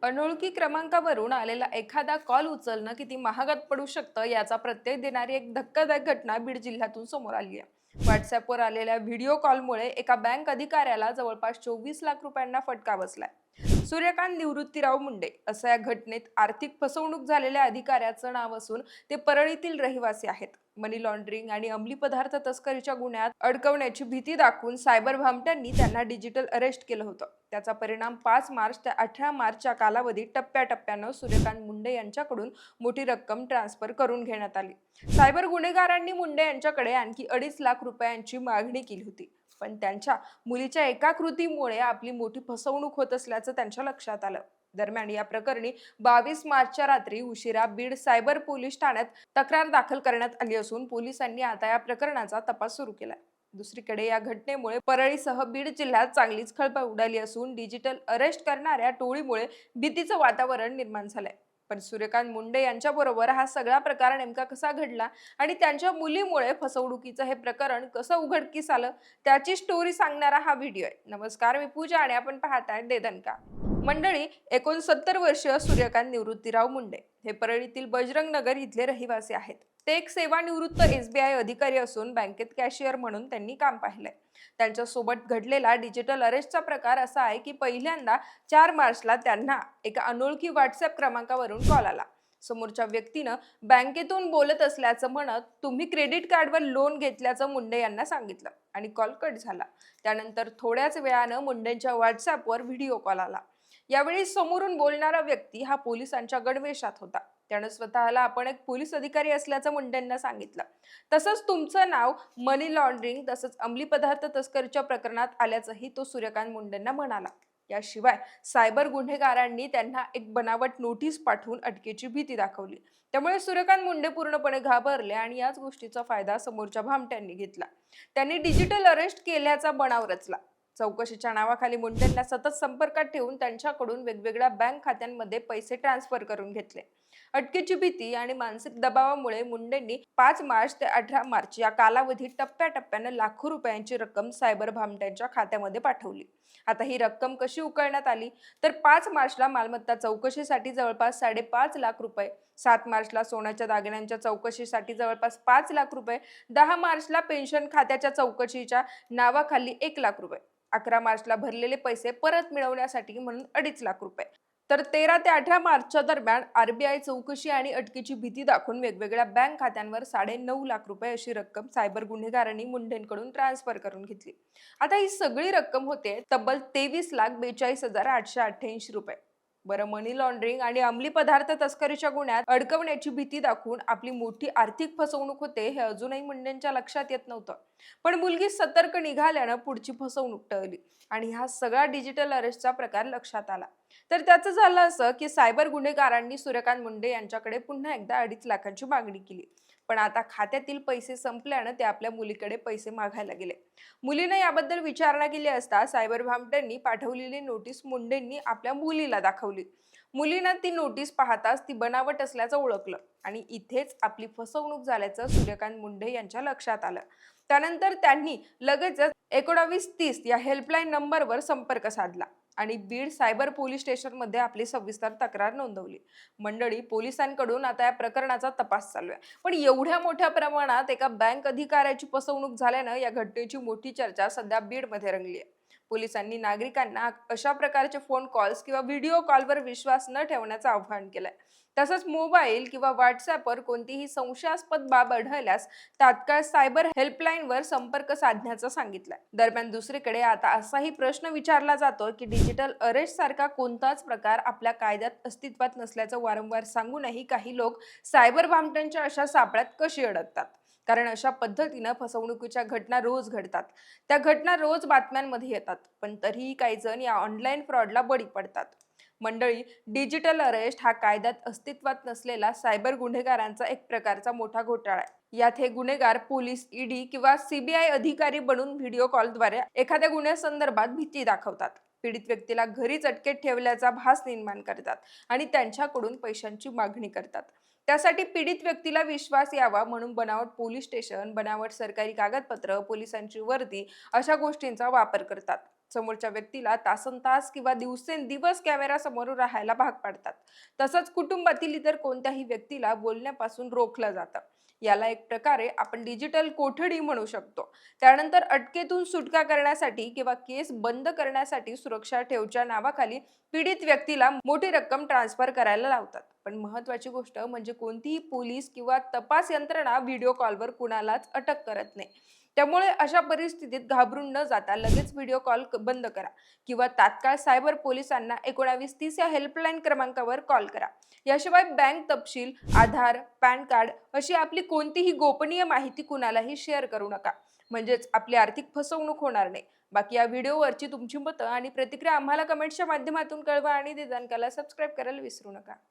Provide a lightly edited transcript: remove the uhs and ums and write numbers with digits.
अनोळखी क्रमांकावरून आलेला एखादा कॉल उचलणं किती महागात पडू शकतं याचा प्रत्यय देणारी एक धक्कादायक घटना बीड जिल्ह्यातून समोर आली आहे. व्हॉट्सअपवर आलेल्या व्हिडिओ कॉलमुळे एका बँक अधिकाऱ्याला जवळपास 24 लाख रुपयांना फटका बसलाय. सूर्यकांत निवृत्तीराव मुंडे असं या घटनेत आर्थिक फसवणूक झालेल्या अधिकाऱ्याचं नाव असून ते परळीतील रहिवासी आहेत. मनी लॉन्ड्रिंग आणि अंमली पदार्थ तस्करीच्या गुन्ह्यात अडकवण्याची भीती दाखवून सायबर भामट्यांनी त्यांना डिजिटल अरेस्ट केलं होतं. त्याचा परिणाम 5 मार्च ते 18 मार्चच्या कालावधीत टप्प्याटप्प्यानं सूर्यकांत मुंडे यांच्याकडून मोठी रक्कम ट्रान्सफर करून घेण्यात आली. सायबर गुन्हेगारांनी मुंडे यांच्याकडे आणखी 2.5 लाख रुपयांची मागणी केली होती. पण त्यांच्या मुलीच्या एका कृतीमुळे आपली मोठी फसवणूक होत असल्याचं त्यांच्या लक्षात आलं. दरम्यान या प्रकरणी 22 मार्चच्या रात्री उशिरा बीड सायबर पोलीस ठाण्यात तक्रार दाखल करण्यात आली असून पोलिसांनी आता या प्रकरणाचा तपास सुरू केलाय. दुसरीकडे या घटनेमुळे परळीसह बीड जिल्ह्यात चांगलीच खळबळ उडाली असून डिजिटल अरेस्ट करणाऱ्या टोळीमुळे भीतीचं वातावरण निर्माण झालंय. पण सूर्यकांत मुंडे यांच्याबरोबर हा सगळा प्रकार नेमका कसा घडला आणि त्यांच्या मुलीमुळे फसवणुकीचं हे प्रकरण कसं उघडकीस आलं त्याची स्टोरी सांगणारा हा व्हिडिओ आहे. नमस्कार, मी पूजा आणि आपण पाहताय देदनका. मंडळी, 69 वर्षीय सूर्यकांत निवृत्तीराव मुंडे हे परळीतील बजरंग नगर इथले रहिवासी आहेत. ते एक सेवानिवृत्त SBI अधिकारी असून बँकेत कॅशियर म्हणून त्यांनी काम पाहिलंय. त्यांच्या सोबत घडलेला डिजिटल अरेस्टचा प्रकार असा आहे की पहिल्यांदा 4 मार्चला त्यांना एका अनोळखी व्हॉट्सअप क्रमांकावरून कॉल आला. समोरच्या व्यक्तीनं बँकेतून बोलत असल्याचं म्हणत तुम्ही क्रेडिट कार्डवर लोन घेतल्याचं मुंडे यांना सांगितलं आणि कॉल कट झाला. त्यानंतर थोड्याच वेळानं मुंडेंच्या व्हॉट्सअपवर व्हिडिओ कॉल आला. यावेळी समोरून बोलणारा व्यक्ती हा पोलिसांच्या गणवेशात होता. त्यानं स्वतःला आपण एक पोलीस अधिकारी असल्याचं मुंडेंना सांगितलं. तसंच तुमचं नाव मनी लॉन्ड्रिंग तसंच अंमली पदार्थ तस्करीच्या प्रकरणात आल्याचंही तो सूर्यकांत मुंडेंना म्हणाला. याशिवाय सायबर गुन्हेगारांनी त्यांना एक बनावट नोटीस पाठवून अटकेची भीती दाखवली. त्यामुळे सूर्यकांत मुंडे पूर्णपणे घाबरले आणि याच गोष्टीचा फायदा समोरच्या भामट्यांनी घेतला. त्यांनी डिजिटल अरेस्ट केल्याचा बनाव रचला. चौकशीच्या नावाखाली मुंडेंना सतत संपर्कात ठेवून त्यांच्याकडून वेगवेगळ्या बँक खात्यांमध्ये पैसे ट्रान्सफर करून घेतले. अटकेची भीती आणि मानसिक दबावामुळे मुंडेंनी 5 मार्च ते 18 मार्च या कालावधीत टप्प्याटप्प्यानं लाखो रुपयांची रक्कम सायबर भामट्यांच्या खात्यामध्ये पाठवली. आता ही रक्कम कशी उकळण्यात आली तर 5 मार्चला मालमत्ता चौकशीसाठी जवळपास 5.5 लाख रुपये, 7 मार्चला सोन्याच्या दागिन्यांच्या चौकशीसाठी जवळपास 5 लाख रुपये, 10 मार्चला पेन्शन खात्याच्या चौकशीच्या नावाखाली 1 लाख रुपये, 11 मार्चला भरलेले पैसे परत मिळवण्यासाठी म्हणून 2.5 लाख रुपये, तर 13 ते 18 मार्चच्या दरम्यान RBI चौकशी आणि अटकेची भीती दाखवून वेगवेगळ्या बँक खात्यांवर 9.5 लाख रुपये अशी रक्कम सायबर गुन्हेगारांनी मुंडेंकडून ट्रान्सफर करून घेतली. आता ही सगळी रक्कम होते तब्बल 23,42,888 रुपये. बरं, मनी लॉन्ड्रिंग आणि अंमली पदार्थ तस्करीच्या गुन्ह्यात अडकवण्याची भीती दाखवून आपली मोठी आर्थिक फसवणूक होते हे अजूनही मुंडेंच्या लक्षात येत नव्हतं. पण मुलगी सतर्क निघाल्यानं पुढची फसवणूक टळली आणि हा सगळा डिजिटल अरेस्टचा प्रकार लक्षात आला. तर त्याचं झालं असं की सायबर गुन्हेगारांनी सूर्यकांत मुंडे यांच्याकडे पुन्हा एकदा 2.5 लाखांची मागणी केली. पण आता खात्यातील पैसे संपल्यानं ते आपल्या मुलीकडे पैसे मागायला गेले. मुलीनं याबद्दल विचारणा केली असता सायबर भामट्यांनी पाठवलेली नोटीस मुंडेंनी आपल्या मुलीला दाखवली. मुलीनं ती नोटीस पाहताच ती बनावट असल्याचं ओळखलं आणि इथेच आपली फसवणूक झाल्याचं सूर्यकांत मुंडे यांच्या लक्षात आलं. त्यानंतर त्यांनी लगेचच 1930 या हेल्पलाईन नंबरवर संपर्क साधला आणि बीड सायबर पोलीस स्टेशनमध्ये आपली सविस्तर तक्रार नोंदवली. मंडळी, पोलिसांकडून आता या प्रकरणाचा तपास चालू आहे. पण एवढ्या मोठ्या प्रमाणात एका बँक अधिकाऱ्याची फसवणूक झाल्यानं या घटनेची मोठी चर्चा सध्या बीडमध्ये रंगली आहे. पोलिसांनी नागरिकांना अशा प्रकारचे फोन कॉल्स किंवा व्हिडिओ कॉलवर विश्वास न ठेवण्याचं आवाहन केलंय. तसंच मोबाईल किंवा व्हॉट्सअपवर कोणतीही संशयास्पद बाब आढळल्यास तात्काळ सायबर हेल्पलाईनवर संपर्क साधण्याचं सांगितलंय. दरम्यान दुसरीकडे आता असाही प्रश्न विचारला जातो की डिजिटल अरेस्ट सारखा कोणताच प्रकार आपल्या कायद्यात अस्तित्वात नसल्याचं वारंवार सांगूनही काही लोक सायबर भामट्यांच्या अशा सापळ्यात कशी अडकतात. कारण अशा पद्धतीनं फसवणुकीच्या घटना रोज घडतात. त्या घटना रोज बातम्यांमध्ये येतात, पण तरीही काही जण या ऑनलाईन फ्रॉडला बळी पडतात. मंडळी, डिजिटल अरेस्ट हा कायद्यात अस्तित्वात नसलेला सायबर गुन्हेगारांचा एक प्रकारचा मोठा घोटाळा आहे. यात हे गुन्हेगार पोलीस, ED किंवा CBI अधिकारी बनून व्हिडिओ कॉलद्वारे एखाद्या गुन्ह्यासंदर्भात भीती दाखवतात. पीडित व्यक्तीला घरीच अटकेत ठेवल्याचा भास निर्माण करतात आणि त्यांच्याकडून पैशांची मागणी करतात. त्यासाठी पीडित व्यक्तीला विश्वास यावा म्हणून बनावट पोलीस स्टेशन, बनावट सरकारी कागदपत्र, पोलिसांची वर्दी अशा गोष्टींचा वापर करतात. समोरच्या व्यक्तीला तासनतास किंवा दिवसेंदिवस कॅमेरा समोर राहायला भाग पाडतात. तसंच कुटुंबातील इतर कोणत्याही व्यक्तीला बोलण्यापासून रोखलं जातं. याला एक प्रकारे आपण डिजिटल कोठडी म्हणू शकतो. त्यानंतर अटकेतून सुटका करण्यासाठी किंवा केस बंद करण्यासाठी सुरक्षा ठेवच्या नावाखाली पीडित व्यक्तीला मोठी रक्कम ट्रान्सफर करायला लावतात. पण महत्त्वाची गोष्ट म्हणजे कोणतीही पोलीस किंवा तपास यंत्रणा व्हिडिओ कॉलवर कुणालाच अटक करत नाही. त्यामुळे अशा परिस्थितीत घाबरून न जाता लगेच व्हिडिओ कॉल बंद करा किंवा तात्काळ सायबर पोलिसांना 1930 या हेल्पलाईन क्रमांकावर कॉल करा. याशिवाय बँक तपशील, आधार, पॅन कार्ड अशी आपली कोणतीही गोपनीय माहिती कुणालाही शेअर करू नका. म्हणजेच आपली आर्थिक फसवणूक होणार नाही. बाकी या व्हिडिओवरची तुमची मतं आणि प्रतिक्रिया आम्हाला कमेंट्सच्या माध्यमातून कळवा आणि दिदानकाला सबस्क्राईब करायला विसरू नका.